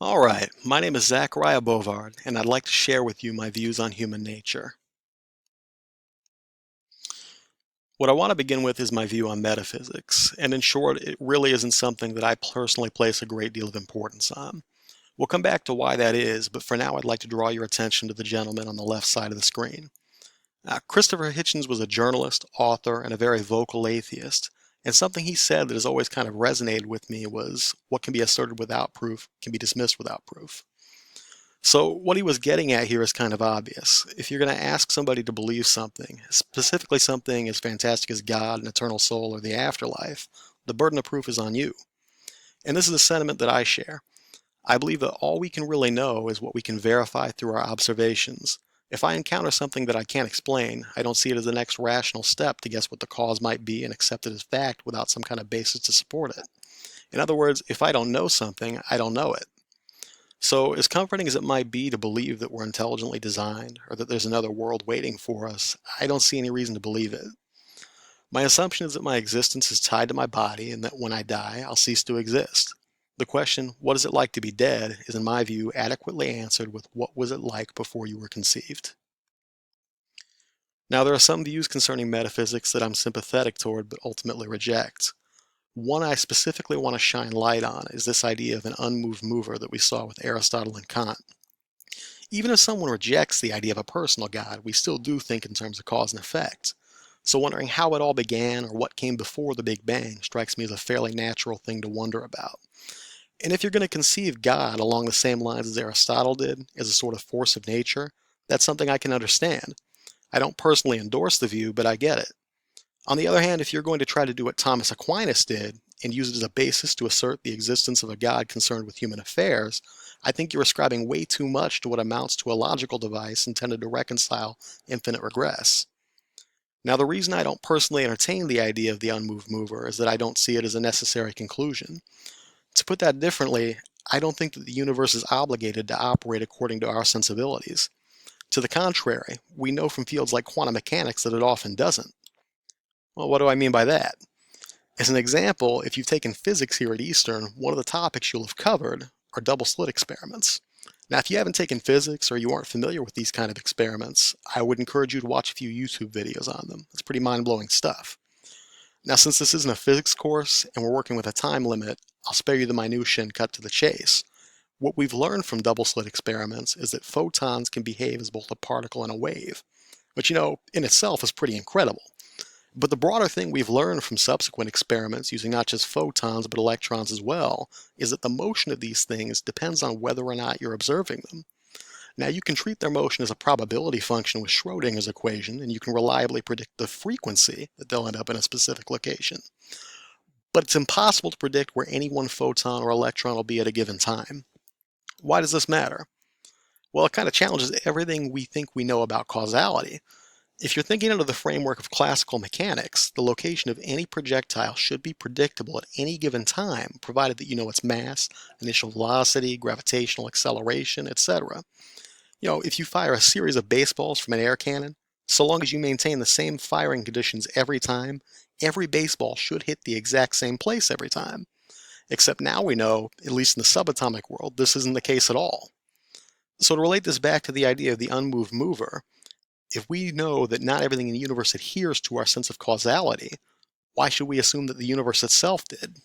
All right, my name is Zachariah Bovard, and I'd like to share with you my views on human nature. What I want to begin with is my view on metaphysics, and in short, it really isn't something that I personally place a great deal of importance on. We'll come back to why that is, but for now I'd like to draw your attention to the gentleman on the left side of the screen. Christopher Hitchens was a journalist, author, and a very vocal atheist, and something he said that has always kind of resonated with me was, what can be asserted without proof can be dismissed without proof. So what he was getting at here is kind of obvious. If you're going to ask somebody to believe something, specifically something as fantastic as God, an eternal soul, or the afterlife, the burden of proof is on you. And this is a sentiment that I share. I believe that all we can really know is what we can verify through our observations. If I encounter something that I can't explain, I don't see it as the next rational step to guess what the cause might be and accept it as fact without some kind of basis to support it. In other words, if I don't know something, I don't know it. So, as comforting as it might be to believe that we're intelligently designed or that there's another world waiting for us, I don't see any reason to believe it. My assumption is that my existence is tied to my body and that when I die, I'll cease to exist. The question, what is it like to be dead, is in my view adequately answered with what was it like before you were conceived. Now, there are some views concerning metaphysics that I'm sympathetic toward but ultimately reject. One I specifically want to shine light on is this idea of an unmoved mover that we saw with Aristotle and Kant. Even if someone rejects the idea of a personal God, we still do think in terms of cause and effect. So wondering how it all began or what came before the Big Bang strikes me as a fairly natural thing to wonder about. And if you're going to conceive God along the same lines as Aristotle did, as a sort of force of nature, that's something I can understand. I don't personally endorse the view, but I get it. On the other hand, if you're going to try to do what Thomas Aquinas did and use it as a basis to assert the existence of a God concerned with human affairs, I think you're ascribing way too much to what amounts to a logical device intended to reconcile infinite regress. Now, the reason I don't personally entertain the idea of the unmoved mover is that I don't see it as a necessary conclusion. To put that differently, I don't think that the universe is obligated to operate according to our sensibilities. To the contrary, we know from fields like quantum mechanics that it often doesn't. Well, what do I mean by that? As an example, if you've taken physics here at Eastern, one of the topics you'll have covered are double slit experiments. Now, if you haven't taken physics or you aren't familiar with these kind of experiments, I would encourage you to watch a few YouTube videos on them. It's pretty mind-blowing stuff. Now, since this isn't a physics course and we're working with a time limit, I'll spare you the minutiae and cut to the chase. What we've learned from double slit experiments is that photons can behave as both a particle and a wave, which, in itself is pretty incredible. But the broader thing we've learned from subsequent experiments using not just photons but electrons as well is that the motion of these things depends on whether or not you're observing them. Now, you can treat their motion as a probability function with Schrodinger's equation, and you can reliably predict the frequency that they'll end up in a specific location. But it's impossible to predict where any one photon or electron will be at a given time. Why does this matter? Well, it kind of challenges everything we think we know about causality. If you're thinking under the framework of classical mechanics, the location of any projectile should be predictable at any given time, provided that you know its mass, initial velocity, gravitational acceleration, etc. If you fire a series of baseballs from an air cannon, so long as you maintain the same firing conditions every time, every baseball should hit the exact same place every time. Except now we know, at least in the subatomic world, this isn't the case at all. So to relate this back to the idea of the unmoved mover, if we know that not everything in the universe adheres to our sense of causality, why should we assume that the universe itself did?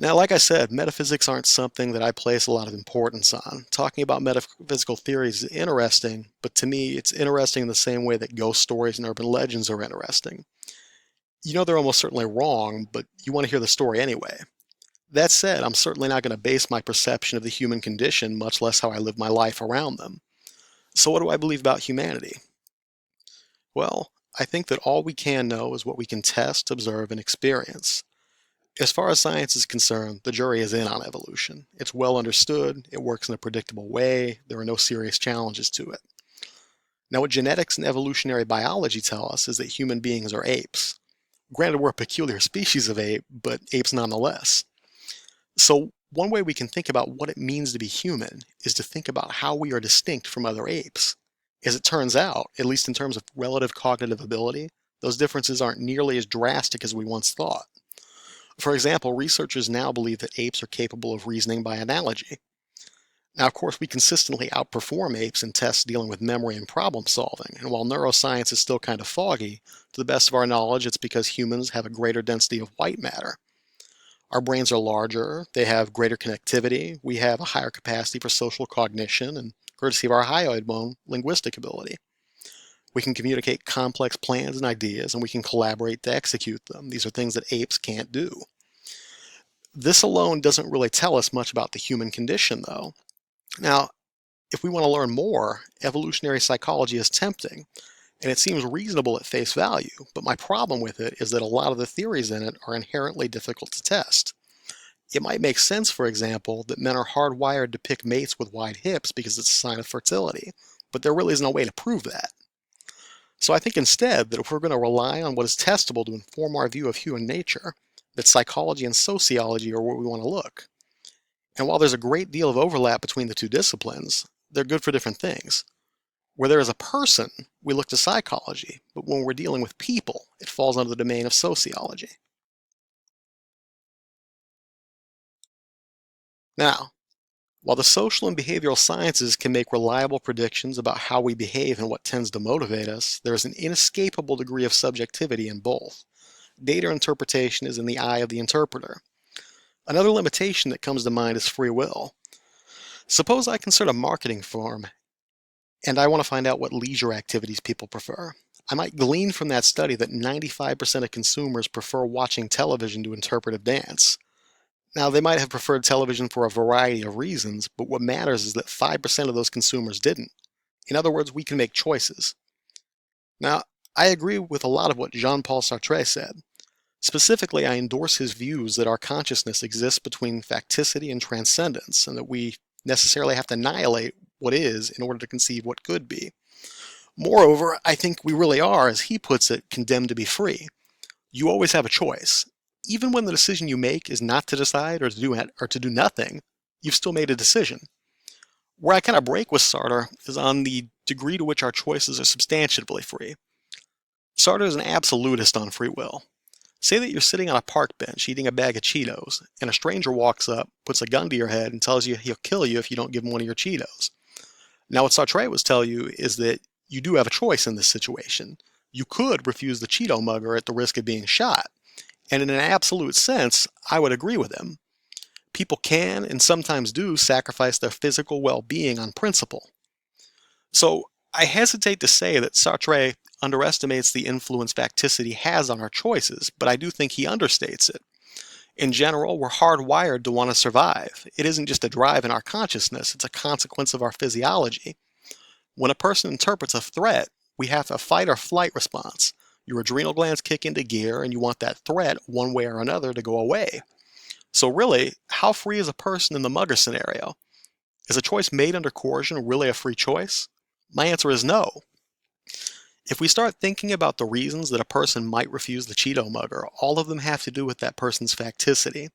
Now, like I said, metaphysics aren't something that I place a lot of importance on. Talking about metaphysical theories is interesting, but to me, it's interesting in the same way that ghost stories and urban legends are interesting. They're almost certainly wrong, but you want to hear the story anyway. That said, I'm certainly not going to base my perception of the human condition, much less how I live my life, around them. So what do I believe about humanity? Well, I think that all we can know is what we can test, observe, and experience. As far as science is concerned, the jury is in on evolution. It's well understood, it works in a predictable way, there are no serious challenges to it. Now, what genetics and evolutionary biology tell us is that human beings are apes. Granted, we're a peculiar species of ape, but apes nonetheless. So, one way we can think about what it means to be human is to think about how we are distinct from other apes. As it turns out, at least in terms of relative cognitive ability, those differences aren't nearly as drastic as we once thought. For example, researchers now believe that apes are capable of reasoning by analogy. Now, of course, we consistently outperform apes in tests dealing with memory and problem solving, and while neuroscience is still kind of foggy, to the best of our knowledge, it's because humans have a greater density of white matter. Our brains are larger, they have greater connectivity, we have a higher capacity for social cognition, and courtesy of our hyoid bone, linguistic ability. We can communicate complex plans and ideas, and we can collaborate to execute them. These are things that apes can't do. This alone doesn't really tell us much about the human condition, though. Now, if we want to learn more, evolutionary psychology is tempting, and it seems reasonable at face value, but my problem with it is that a lot of the theories in it are inherently difficult to test. It might make sense, for example, that men are hardwired to pick mates with wide hips because it's a sign of fertility, but there really isn't a way to prove that. So I think instead that if we're going to rely on what is testable to inform our view of human nature, that psychology and sociology are where we want to look. And while there's a great deal of overlap between the two disciplines, they're good for different things. Where there is a person, we look to psychology, but when we're dealing with people, it falls under the domain of sociology. Now, while the social and behavioral sciences can make reliable predictions about how we behave and what tends to motivate us, there is an inescapable degree of subjectivity in both. Data interpretation is in the eye of the interpreter. Another limitation that comes to mind is free will. Suppose I can start a marketing firm and I want to find out what leisure activities people prefer. I might glean from that study that 95% of consumers prefer watching television to interpretive dance. Now, they might have preferred television for a variety of reasons, but what matters is that 5% of those consumers didn't. In other words, we can make choices. Now, I agree with a lot of what Jean-Paul Sartre said. Specifically, I endorse his views that our consciousness exists between facticity and transcendence, and that we necessarily have to annihilate what is in order to conceive what could be. Moreover, I think we really are, as he puts it, condemned to be free. You always have a choice. Even when the decision you make is not to decide or to do nothing, you've still made a decision. Where I kind of break with Sartre is on the degree to which our choices are substantially free. Sartre is an absolutist on free will. Say that you're sitting on a park bench eating a bag of Cheetos, and a stranger walks up, puts a gun to your head, and tells you he'll kill you if you don't give him one of your Cheetos. Now, what Sartre would tell you is that you do have a choice in this situation. You could refuse the Cheeto mugger at the risk of being shot. And in an absolute sense, I would agree with him. People can and sometimes do sacrifice their physical well-being on principle. So I hesitate to say that Sartre underestimates the influence facticity has on our choices, but I do think he understates it. In general, we're hardwired to want to survive. It isn't just a drive in our consciousness, it's a consequence of our physiology. When a person interprets a threat, we have a fight or flight response. Your adrenal glands kick into gear and you want that threat, one way or another, to go away. So really, how free is a person in the mugger scenario? Is a choice made under coercion really a free choice? My answer is no. If we start thinking about the reasons that a person might refuse the Cheeto mugger, all of them have to do with that person's facticity.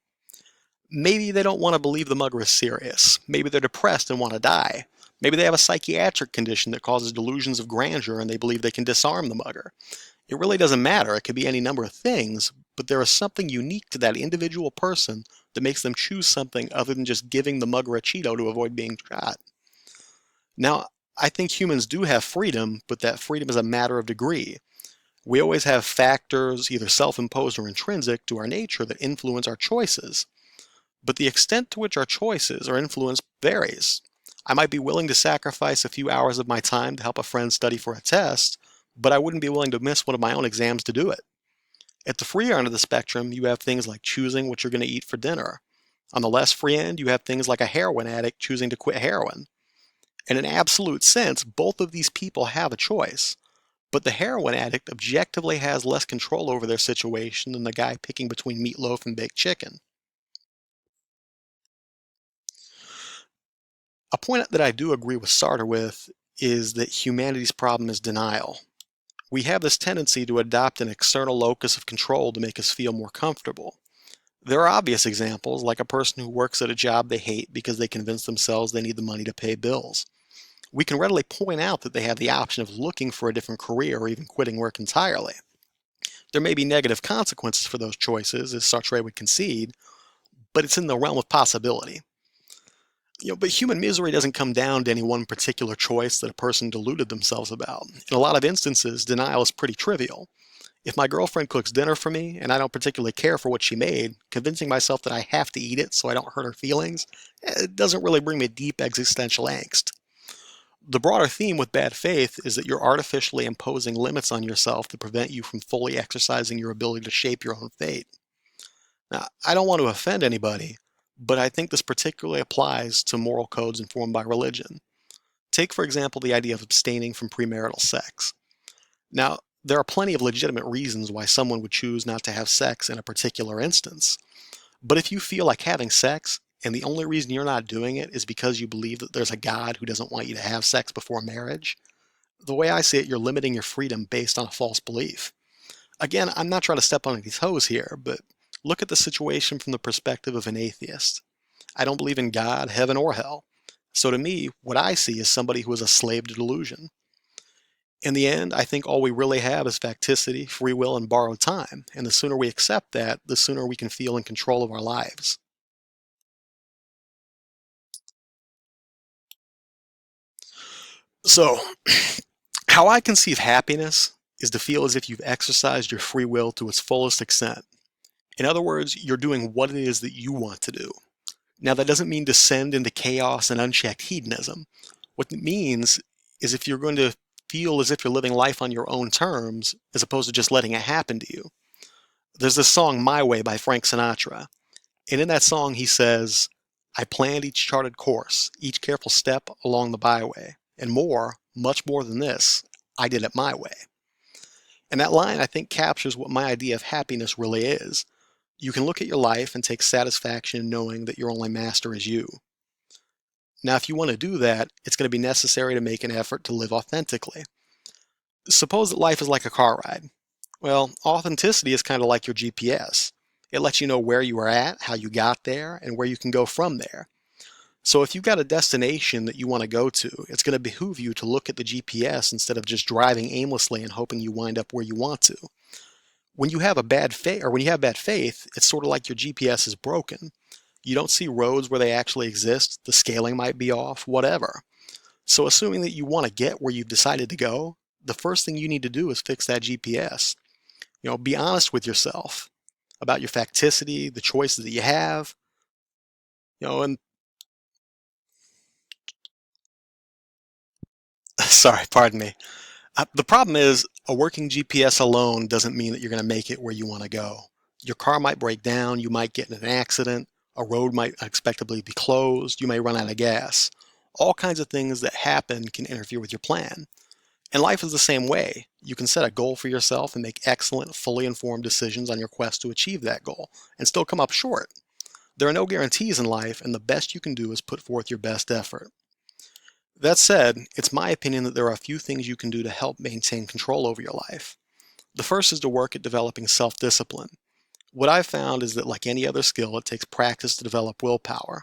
Maybe they don't want to believe the mugger is serious. Maybe they're depressed and want to die. Maybe they have a psychiatric condition that causes delusions of grandeur and they believe they can disarm the mugger. It really doesn't matter. It could be any number of things, but there is something unique to that individual person that makes them choose something other than just giving the mugger a Cheeto to avoid being shot. Now, I think humans do have freedom, but that freedom is a matter of degree. We always have factors, either self-imposed or intrinsic, to our nature that influence our choices. But the extent to which our choices are influenced varies. I might be willing to sacrifice a few hours of my time to help a friend study for a test, but I wouldn't be willing to miss one of my own exams to do it. At the free end of the spectrum, you have things like choosing what you're going to eat for dinner. On the less free end, you have things like a heroin addict choosing to quit heroin. In an absolute sense, both of these people have a choice, but the heroin addict objectively has less control over their situation than the guy picking between meatloaf and baked chicken. A point that I do agree with Sartre with is that humanity's problem is denial. We have this tendency to adopt an external locus of control to make us feel more comfortable. There are obvious examples, like a person who works at a job they hate because they convince themselves they need the money to pay bills. We can readily point out that they have the option of looking for a different career or even quitting work entirely. There may be negative consequences for those choices, as Sartre would concede, but it's in the realm of possibility. But human misery doesn't come down to any one particular choice that a person deluded themselves about. In a lot of instances, denial is pretty trivial. If my girlfriend cooks dinner for me and I don't particularly care for what she made, convincing myself that I have to eat it so I don't hurt her feelings, it doesn't really bring me deep existential angst. The broader theme with bad faith is that you're artificially imposing limits on yourself to prevent you from fully exercising your ability to shape your own fate. Now, I don't want to offend anybody, but I think this particularly applies to moral codes informed by religion. Take, for example, the idea of abstaining from premarital sex. Now, there are plenty of legitimate reasons why someone would choose not to have sex in a particular instance. But if you feel like having sex, and the only reason you're not doing it is because you believe that there's a God who doesn't want you to have sex before marriage, the way I see it, you're limiting your freedom based on a false belief. Again, I'm not trying to step on any toes here, but look at the situation from the perspective of an atheist. I don't believe in God, heaven, or hell. So to me, what I see is somebody who is a slave to delusion. In the end, I think all we really have is facticity, free will, and borrowed time. And the sooner we accept that, the sooner we can feel in control of our lives. So, how I conceive happiness is to feel as if you've exercised your free will to its fullest extent. In other words, you're doing what it is that you want to do. Now, that doesn't mean descend into chaos and unchecked hedonism. What it means is if you're going to feel as if you're living life on your own terms, as opposed to just letting it happen to you. There's this song, My Way, by Frank Sinatra. And in that song, he says, I planned each charted course, each careful step along the byway. And more, much more than this, I did it my way. And that line, I think, captures what my idea of happiness really is. You can look at your life and take satisfaction in knowing that your only master is you. Now, if you want to do that, it's going to be necessary to make an effort to live authentically. Suppose that life is like a car ride. Well, authenticity is kind of like your GPS. It lets you know where you are at, how you got there, and where you can go from there. So if you've got a destination that you want to go to, it's going to behoove you to look at the GPS instead of just driving aimlessly and hoping you wind up where you want to. When you have bad faith, it's sort of like your GPS is broken. You don't see roads where they actually exist, the scaling might be off, whatever. So assuming that you want to get where you've decided to go, the first thing you need to do is fix that GPS. Be honest with yourself about your facticity, the choices that you have, and sorry, pardon me. The problem is a working GPS alone doesn't mean that you're going to make it where you want to go. Your car might break down, you might get in an accident, a road might unexpectedly be closed, you may run out of gas. All kinds of things that happen can interfere with your plan. And life is the same way. You can set a goal for yourself and make excellent, fully informed decisions on your quest to achieve that goal, and still come up short. There are no guarantees in life, and the best you can do is put forth your best effort. That said, it's my opinion that there are a few things you can do to help maintain control over your life. The first is to work at developing self-discipline. What I've found is that like any other skill, it takes practice to develop willpower.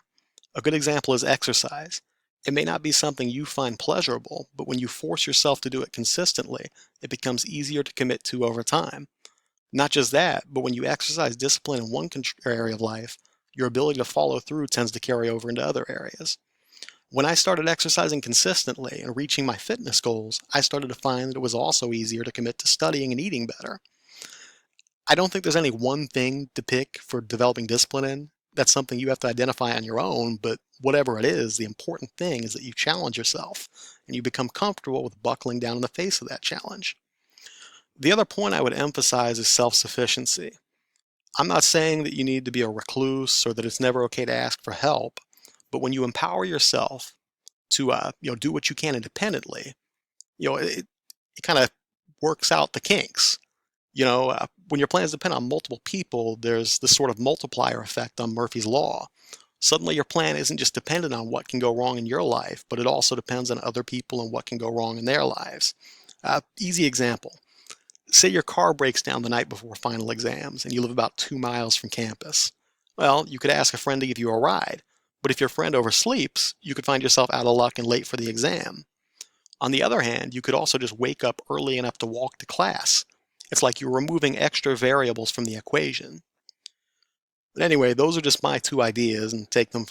A good example is exercise. It may not be something you find pleasurable, but when you force yourself to do it consistently, it becomes easier to commit to over time. Not just that, but when you exercise discipline in one area of life, your ability to follow through tends to carry over into other areas. When I started exercising consistently and reaching my fitness goals, I started to find that it was also easier to commit to studying and eating better. I don't think there's any one thing to pick for developing discipline in. That's something you have to identify on your own, but whatever it is, the important thing is that you challenge yourself and you become comfortable with buckling down in the face of that challenge. The other point I would emphasize is self-sufficiency. I'm not saying that you need to be a recluse or that it's never okay to ask for help, but when you empower yourself to do what you can independently, it kind of works out the kinks. When your plans depend on multiple people, there's this sort of multiplier effect on Murphy's Law. Suddenly your plan isn't just dependent on what can go wrong in your life, but it also depends on other people and what can go wrong in their lives. Easy example. Say your car breaks down the night before final exams and you live about 2 miles from campus. Well, you could ask a friend to give you a ride, but if your friend oversleeps, you could find yourself out of luck and late for the exam. On the other hand, you could also just wake up early enough to walk to class. It's like you're removing extra variables from the equation. But anyway, those are just my two ideas, and take them